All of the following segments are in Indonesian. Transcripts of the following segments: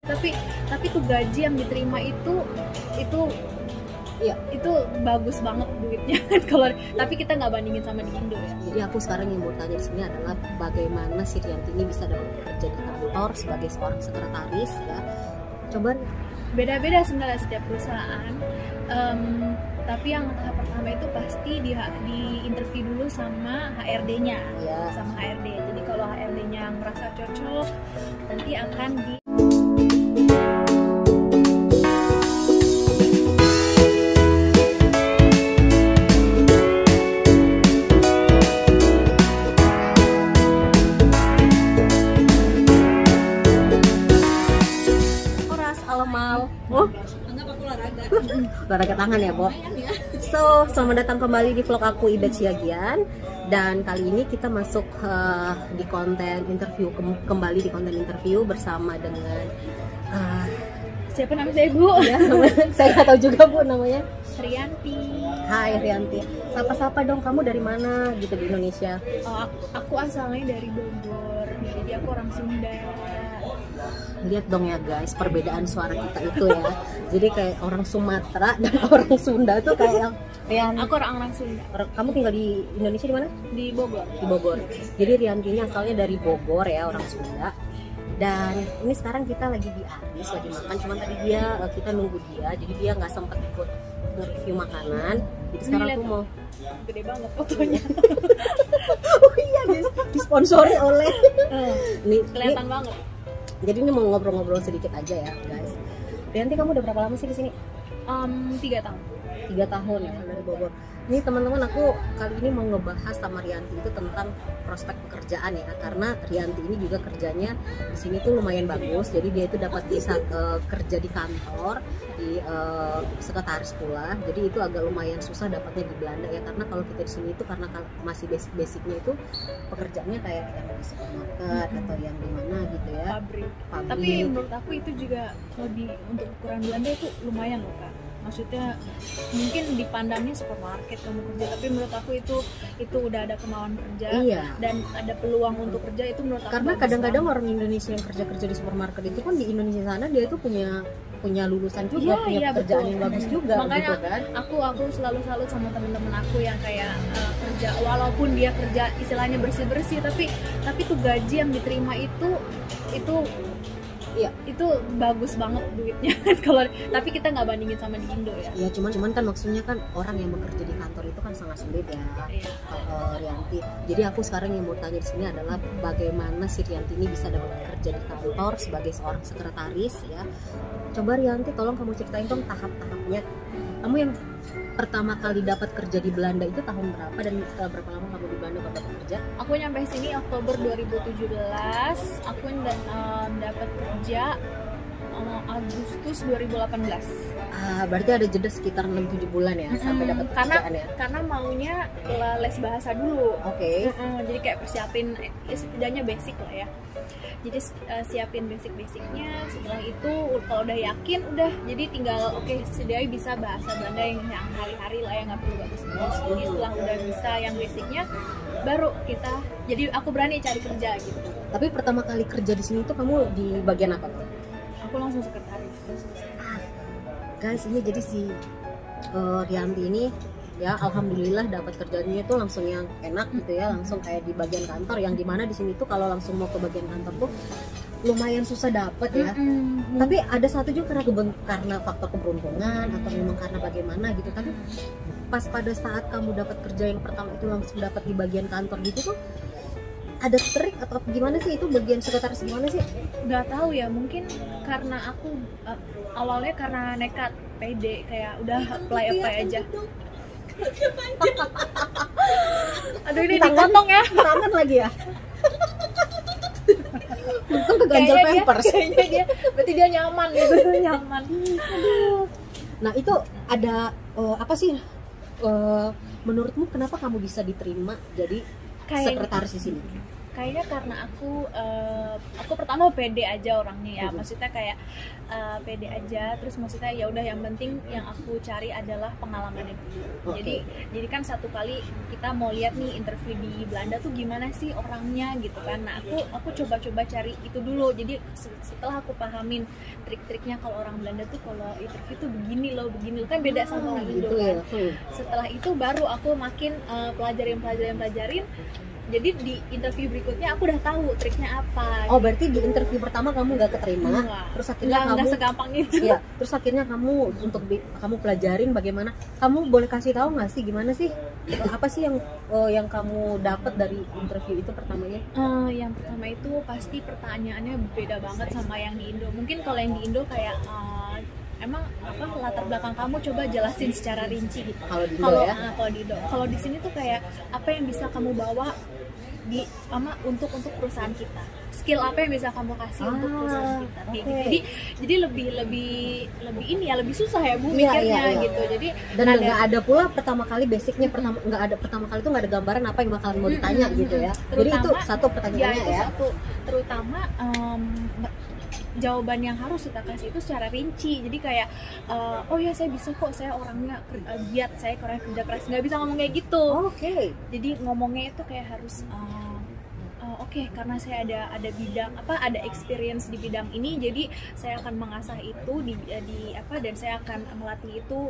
tapi tuh gaji yang diterima itu Iya. itu bagus banget duitnya. Kalau tapi kita nggak bandingin sama di Indo ya. Jadi aku sekarang yang mau tanya di sini adalah bagaimana si Rianti ini bisa dapat bekerja di kantor sebagai seorang sekretaris ya. Coba Beda-beda sebenarnya setiap perusahaan. Tapi yang tahap pertama itu pasti di interview dulu sama HRD-nya. Iya. Sama HRD. Jadi kalau HRD-nya merasa cocok, nanti akan di Alamal. anggap aku olahraga. Olahraga tangan ya, Bo. So, selamat datang kembali di vlog aku Ibet Siagian. Dan kali ini kita masuk di konten interview, kembali di konten interview bersama dengan Siapa nama saya, Bu? ya, saya nggak tahu juga Bu namanya. Rianti. Hai Rianti. Sapa-sapa dong, kamu dari mana gitu di Indonesia? Oh, aku asalnya dari Bogor. Jadi aku orang Sunda. Lihat dong ya guys, perbedaan suara kita itu ya. Jadi kayak orang Sumatera dan orang Sunda tuh kayak Rianti. Aku orang Sunda. Kamu tinggal di Indonesia di mana? Di Bogor. Di Bogor. Jadi Riantinya asalnya dari Bogor ya, orang Sunda. Dan ini sekarang kita lagi di Aris, lagi makan. Cuman tadi kita nunggu dia, jadi dia nggak sempat ikut nge-review makanan. Jadi sekarang aku mau gede banget fotonya. oh iya guys, disponsori oleh nih Kelihatan banget. Jadi ini mau ngobrol-ngobrol sedikit aja ya guys. Rianti, kamu udah berapa lama sih di sini? 3 tahun. 3 tahun ya dari Bogor. Ini teman-teman, aku kali ini mau ngebahas sama Rianti itu tentang prospek pekerjaan ya, karena Rianti ini juga kerjanya di sini tuh lumayan bagus. Jadi dia itu dapat bisa kerja di kantor, di sekretaris pula. Jadi itu agak lumayan susah dapatnya di Belanda ya, karena kalau kita di sini itu karena masih basic-basicnya itu pekerjaannya kayak yang di supermarket atau yang di mana gitu ya. Pabrik. Tapi menurut aku itu juga kalau untuk ukuran Belanda itu lumayan loh Kak. Maksudnya mungkin dipandangnya supermarket kamu kerja, tapi menurut aku itu udah ada kemauan kerja. Iya. Dan ada peluang untuk kerja, itu menurut aku. Karena kadang-kadang orang Indonesia yang kerja di supermarket itu kan di Indonesia sana dia itu punya lulusan juga, punya pekerjaan betul. Yang bagus juga. Makanya gitu kan? aku selalu salut sama teman-teman aku yang kayak kerja, walaupun dia kerja istilahnya bersih-bersih, tapi tuh gaji yang diterima itu iya, itu bagus banget duitnya. Kalau tapi kita nggak bandingin sama di Indo ya. ya cuman kan maksudnya kan orang yang bekerja di kantor itu kan sangat sulit ya. Iya. Rianti. Jadi aku sekarang yang mau tanya di sini adalah bagaimana si Rianti ini bisa dapat bekerja di kantor sebagai seorang sekretaris ya. Coba Rianti, tolong kamu ceritain dong tahap-tahapnya. Kamu yang pertama kali dapat kerja di Belanda itu tahun berapa dan berapa lama kamu di Belanda dapat kerja? Aku nyampe sini Oktober 2017. Aku dapat kerja Agustus 2018. Berarti ada jeda sekitar 6-7 bulan ya sampai dapat pekerjaan ya? Karena maunya les bahasa dulu. Oke. Jadi kayak persiapin setidaknya basic lah ya. Jadi siapin basic-basicnya. Setelah itu kalau udah yakin udah, jadi tinggal setidaknya bisa bahasa Belanda yang hari-hari lah ya, nggak perlu bagus-bagus. Jadi setelah udah bisa yang basicnya, baru kita, jadi aku berani cari kerja gitu. Tapi pertama kali kerja di sini tuh kamu di bagian apa tuh? Aku langsung sekretaris. Guys, ini jadi si Rianti ini ya alhamdulillah dapat kerjanya itu langsung yang enak gitu ya, langsung kayak di bagian kantor, yang dimana di sini tuh kalau langsung mau ke bagian kantor tuh lumayan susah dapat ya. Tapi ada satu juga karena faktor keberuntungan atau memang karena bagaimana gitu. Tapi pas pada saat kamu dapat kerja yang pertama itu langsung dapat di bagian kantor gitu tuh, ada trik atau gimana sih itu bagian sekretaris gimana sih? Nggak tahu ya, mungkin karena aku awalnya karena nekat, pede, kayak udah apply aja. Aduh, ini dipotong ya, tangan lagi ya. Untung keganjel pampers. Kayaknya dia, berarti dia nyaman gitu, nyaman. Nah itu ada apa sih? Menurutmu kenapa kamu bisa diterima jadi sekretaris di sini? Kayaknya karena aku pertama pede aja orangnya ya, maksudnya kayak pede aja, terus maksudnya ya udah yang penting yang aku cari adalah pengalamannya dulu. Jadi kan satu kali kita mau lihat nih interview di Belanda tuh gimana sih orangnya gitu kan. Nah aku coba-coba cari itu dulu. Jadi setelah aku pahamin trik-triknya kalau orang Belanda tuh kalau interview tuh begini loh kan beda sama orang Indo kan. Setelah itu baru aku makin pelajarin. Jadi di interview berikutnya aku udah tahu triknya apa. Oh, berarti di interview pertama kamu nggak keterima, terus akhirnya nggak segampang itu. Iya, terus akhirnya kamu kamu pelajarin bagaimana. Kamu boleh kasih tahu nggak sih gimana sih apa sih yang kamu dapat dari interview itu pertamanya? Yang pertama itu pasti pertanyaannya beda banget sama yang di Indo. Mungkin kalau yang di Indo kayak emang apa latar belakang kamu coba jelasin secara rinci gitu. Kalau di Indo ya? Kalau di Indo. Kalau di sini tuh kayak apa yang bisa kamu bawa untuk perusahaan kita, skill apa yang bisa kamu kasih untuk perusahaan kita, gitu. Jadi lebih susah ya Bu mikirnya gitu. Jadi dan nggak ada pula pertama kali basicnya, pertama kali itu nggak ada gambaran apa yang bakalan mau ditanya gitu ya. Jadi itu satu pertanyaannya ya. Terutama jawaban yang harus kita kasih itu secara rinci. Jadi kayak oh ya saya bisa kok, saya orangnya giat, saya orangnya kerja keras. Nggak bisa ngomong kayak gitu. Jadi ngomongnya itu kayak harus oke, karena saya ada bidang ada experience di bidang ini, jadi saya akan mengasah itu dan saya akan melatih itu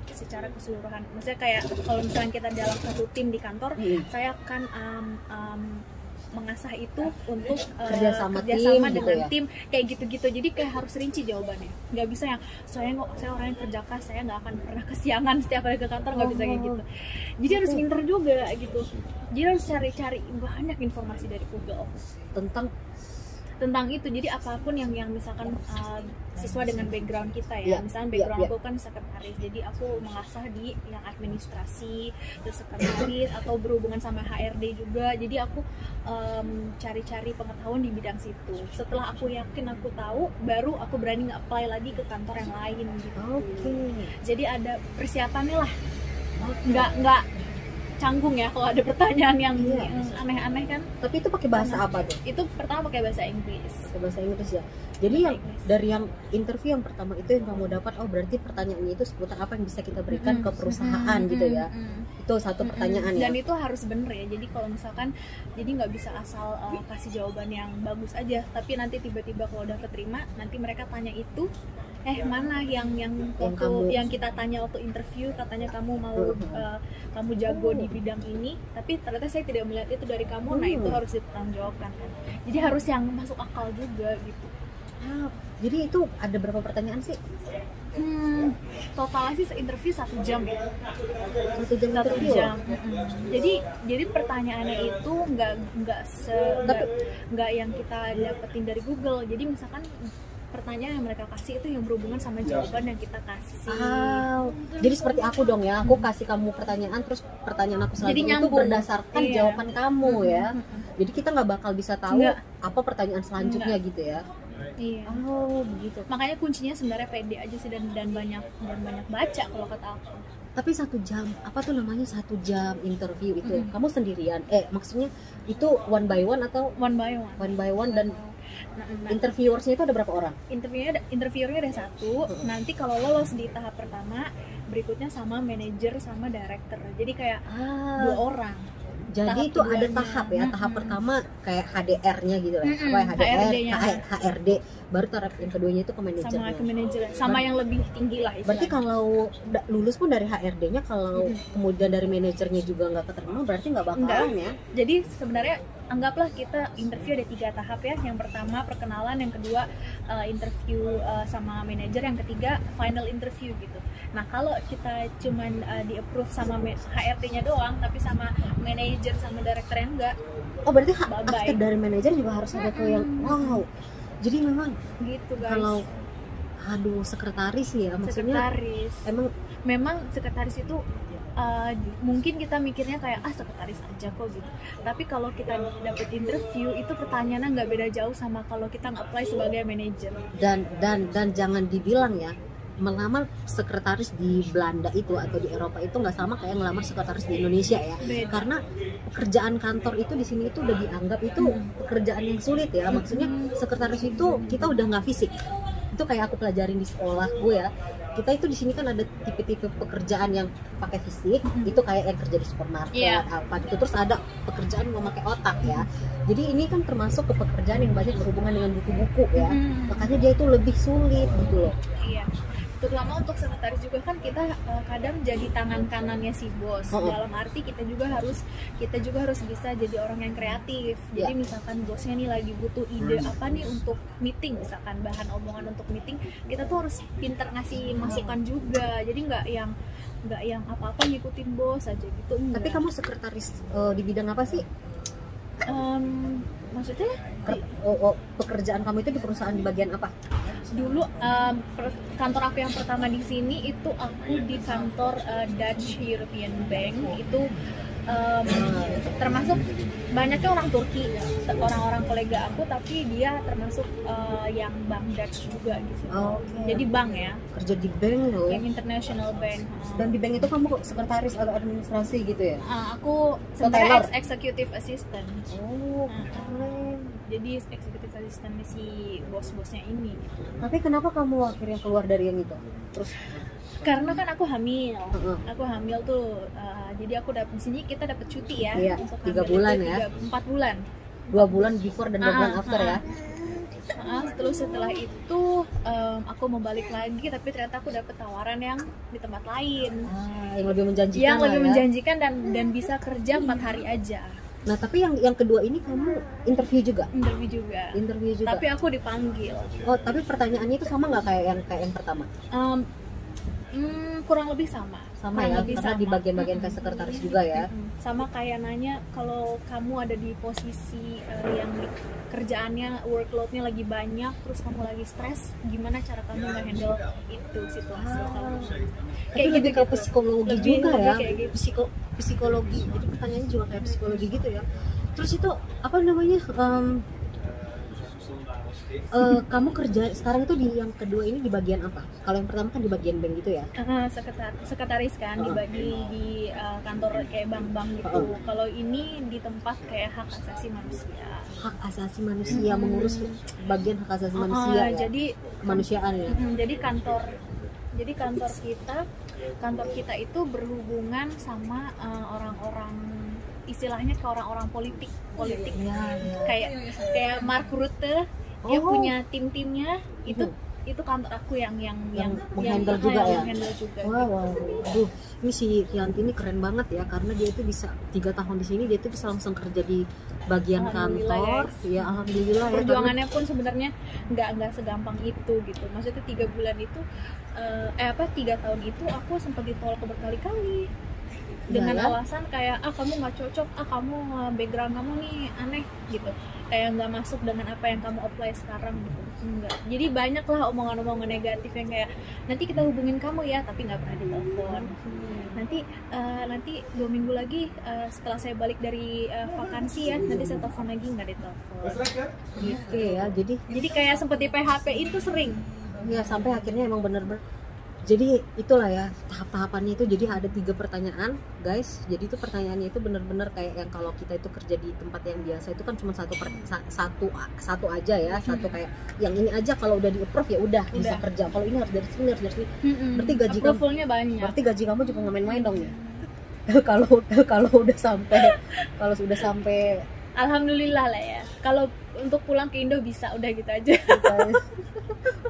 secara keseluruhan. Maksudnya kayak kalau misalnya kita dalam satu tim di kantor, saya akan mengasah itu untuk kerjasama dengan tim kayak gitu-gitu. Jadi kayak harus rinci jawabannya, nggak bisa yang saya orang yang kerja keras, saya nggak akan pernah kesiangan setiap hari ke kantor, nggak bisa kayak gitu. Jadi harus pinter juga gitu. Jadi harus cari banyak informasi dari Google tentang itu. Jadi apapun yang misalkan sesuai dengan background kita ya. Misalnya background aku kan sekretaris, jadi aku mengasah di yang administrasi, terus sekretaris atau berhubungan sama HRD juga. Jadi aku cari-cari pengetahuan di bidang situ. Setelah aku yakin aku tahu, baru aku berani nge-apply lagi ke kantor yang lain gitu. Jadi ada persiapannya lah. Nggak canggung ya kalau ada pertanyaan yang aneh-aneh kan. Tapi itu pakai bahasa apa tuh? Itu pertama pakai bahasa Inggris. Bahasa Inggris ya. Jadi dari yang interview yang pertama itu yang kamu dapat, oh berarti pertanyaannya itu seputar apa yang bisa kita berikan ke perusahaan gitu ya. Itu satu pertanyaan ya. Dan itu harus bener ya. Jadi kalau misalkan jadi nggak bisa asal kasih jawaban yang bagus aja, tapi nanti tiba-tiba kalau udah keterima, nanti mereka tanya itu mana yang kita tanya waktu interview, katanya kamu mau kamu jago di bidang ini, tapi ternyata saya tidak melihat itu dari kamu. Nah itu harus dipertanggungjawabkan kan. Jadi harus yang masuk akal juga gitu. Jadi itu ada berapa pertanyaan sih? Totalnya sih interview 1 jam ya. 1 jam interview. Jadi pertanyaannya itu nggak yang kita dapetin dari Google. Jadi misalkan pertanyaan yang mereka kasih itu yang berhubungan sama jawaban yang kita kasih. Jadi seperti aku dong ya, aku kasih kamu pertanyaan, terus pertanyaan aku selanjutnya itu berdasarkan jawaban kamu ya. Jadi kita nggak bakal bisa tahu apa pertanyaan selanjutnya gitu ya. Iya. Begitu. Makanya kuncinya sebenarnya pede aja sih dan banyak baca kalau kata aku. Tapi 1 jam, apa tuh namanya 1 jam interview itu? Kamu sendirian? Maksudnya itu one by one atau? One by one dan interviewersnya itu ada berapa orang? Interviewernya ada 1. Nanti kalau lolos di tahap pertama, berikutnya sama manajer sama director. Jadi kayak 2 orang. Jadi itu ada tahap ya. Tahap pertama kayak HDR-nya gitu ya. HRD. Baru tahap yang keduanya itu ke manajernya. Sama yang lebih tinggi lah istilahnya. Berarti kalau lulus pun dari HRD-nya, kalau kemudian dari manajernya juga nggak keterima, berarti nggak bakalan ya. Jadi sebenarnya anggaplah kita interview ada 3 tahap ya. Yang pertama perkenalan, yang kedua interview sama manajer, yang ketiga final interview gitu. Nah kalau kita cuman di-approve sama HRD-nya doang, tapi sama manajer sama direkturnya enggak. Oh berarti after dari manajer juga harus ada tuh yang wow. Jadi memang gitu guys. Kalau sekretaris ya, maksudnya memang sekretaris itu mungkin kita mikirnya kayak sekretaris aja kok gitu. Tapi kalau kita dapet interview itu pertanyaannya nggak beda jauh sama kalau kita nge-apply sebagai manajer. Dan jangan dibilang ya, melamar sekretaris di Belanda itu atau di Eropa itu nggak sama kayak ngelamar sekretaris di Indonesia ya. Beda. Karena pekerjaan kantor itu di sini itu udah dianggap itu pekerjaan yang sulit ya. Maksudnya sekretaris itu kita udah nggak fisik. Itu kayak aku pelajarin di sekolah gue ya. Kita itu di sini kan ada tipe-tipe pekerjaan yang pakai fisik, itu kayak yang kerja di supermarket apa gitu. Terus ada pekerjaan yang memakai otak ya. Jadi ini kan termasuk ke pekerjaan yang banyak berhubungan dengan buku-buku ya. Makanya dia itu lebih sulit gitu loh. Iya. Terutama untuk sekretaris juga kan kita kadang jadi tangan kanannya si bos. Dalam arti kita juga harus bisa jadi orang yang kreatif. Jadi misalkan bosnya nih lagi butuh ide apa nih untuk meeting, misalkan bahan omongan untuk meeting, kita tuh harus pinter ngasih masukan juga. Jadi nggak yang apa-apa ngikutin bos aja gitu. Tapi kamu sekretaris di bidang apa sih? Maksudnya pekerjaan kamu itu di perusahaan di bagian apa? Dulu kantor aku yang pertama di sini itu aku di kantor Dutch European Bank. Itu termasuk banyaknya orang Turki, orang-orang kolega aku, tapi dia termasuk yang bank Dutch juga gitu. Jadi bank ya, kerja di bank loh, yang international bank. Dan di bank itu kamu sekretaris atau administrasi gitu ya? Aku sebenarnya executive assistant. Keren. Jadi executive assistant si bos-bosnya ini. Tapi kenapa kamu akhirnya keluar dari yang itu? Terus karena kan aku hamil. Aku hamil tuh, jadi aku di sini kita dapat cuti ya. Iya, untuk 3 bulan ya. 4 bulan. 2 bulan before dan 2 bulan after ya. Terus setelah itu aku mau balik lagi, tapi ternyata aku dapat tawaran yang di tempat lain. Yang lebih menjanjikan. Yang lebih menjanjikan dan bisa kerja 4 hari aja. Nah, tapi yang kedua ini kamu interview juga? Interview juga. Tapi aku dipanggil. Oh, tapi pertanyaannya itu sama nggak kayak yang pertama? Kurang lebih sama. Karena di bagian-bagian kayak sekretaris juga ya. Sama kayak nanya kalau kamu ada di posisi yang kerjaannya workloadnya lagi banyak, terus kamu lagi stres, gimana cara kamu nge-handle itu situasi kayak gitu, ke psikologi juga ya, kayak gitu. Psikologi. Jadi pertanyaannya juga kayak psikologi gitu ya. Terus itu apa namanya? Kamu kerja sekarang itu di yang kedua ini di bagian apa? Kalau yang pertama kan di bagian bank gitu ya? Sekretaris kan di kantor kayak bank-bank gitu. Kalau ini di tempat kayak hak asasi manusia. Hak asasi manusia, mengurus bagian hak asasi manusia ya? Jadi kemanusiaan ya? Jadi kantor kita itu berhubungan sama orang-orang, istilahnya ke orang-orang politik ya. Kayak Mark Rutte. Dia punya tim-timnya, itu kantor aku yang menghandle juga ya. Wow. Aduh, ini si Rianti ini keren banget ya, karena dia itu bisa 3 tahun di sini, dia itu bisa langsung kerja di bagian kantor. Ya alhamdulillah ya. Perjuangannya pun sebenarnya nggak segampang itu gitu. Maksudnya 3 bulan itu 3 tahun itu aku sempat ditolak berkali-kali dengan alasan kayak kamu nggak cocok, kamu background kamu nih aneh gitu, kayak nggak masuk dengan apa yang kamu apply sekarang gitu. Enggak. Jadi banyak lah omongan-omongan negatif yang kayak nanti kita hubungin kamu ya, tapi nggak pernah ditelepon. Nanti 2 minggu lagi setelah saya balik dari vakansi ya, nanti saya telepon lagi, nggak ditelepon. Oke ya, jadi kayak sempat di PHP itu sering. Ya sampai akhirnya emang bener-bener. Jadi itulah ya tahap-tahapannya itu. Jadi ada 3 pertanyaan guys. Jadi itu pertanyaannya itu bener-bener kayak yang kalau kita itu kerja di tempat yang biasa itu kan cuma satu aja ya, satu kayak yang ini aja, kalau udah di approve ya udah bisa kerja. Kalau ini harus dari sini. Berarti gaji kamu banyak. Berarti gaji kamu juga nggak main-main dong ya. kalau sudah sampai alhamdulillah lah ya. Kalau untuk pulang ke Indo bisa, udah gitu aja.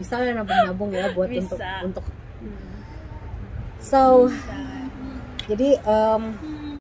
Bisa ya nabung ya buat untuk. Bisa. So, jadi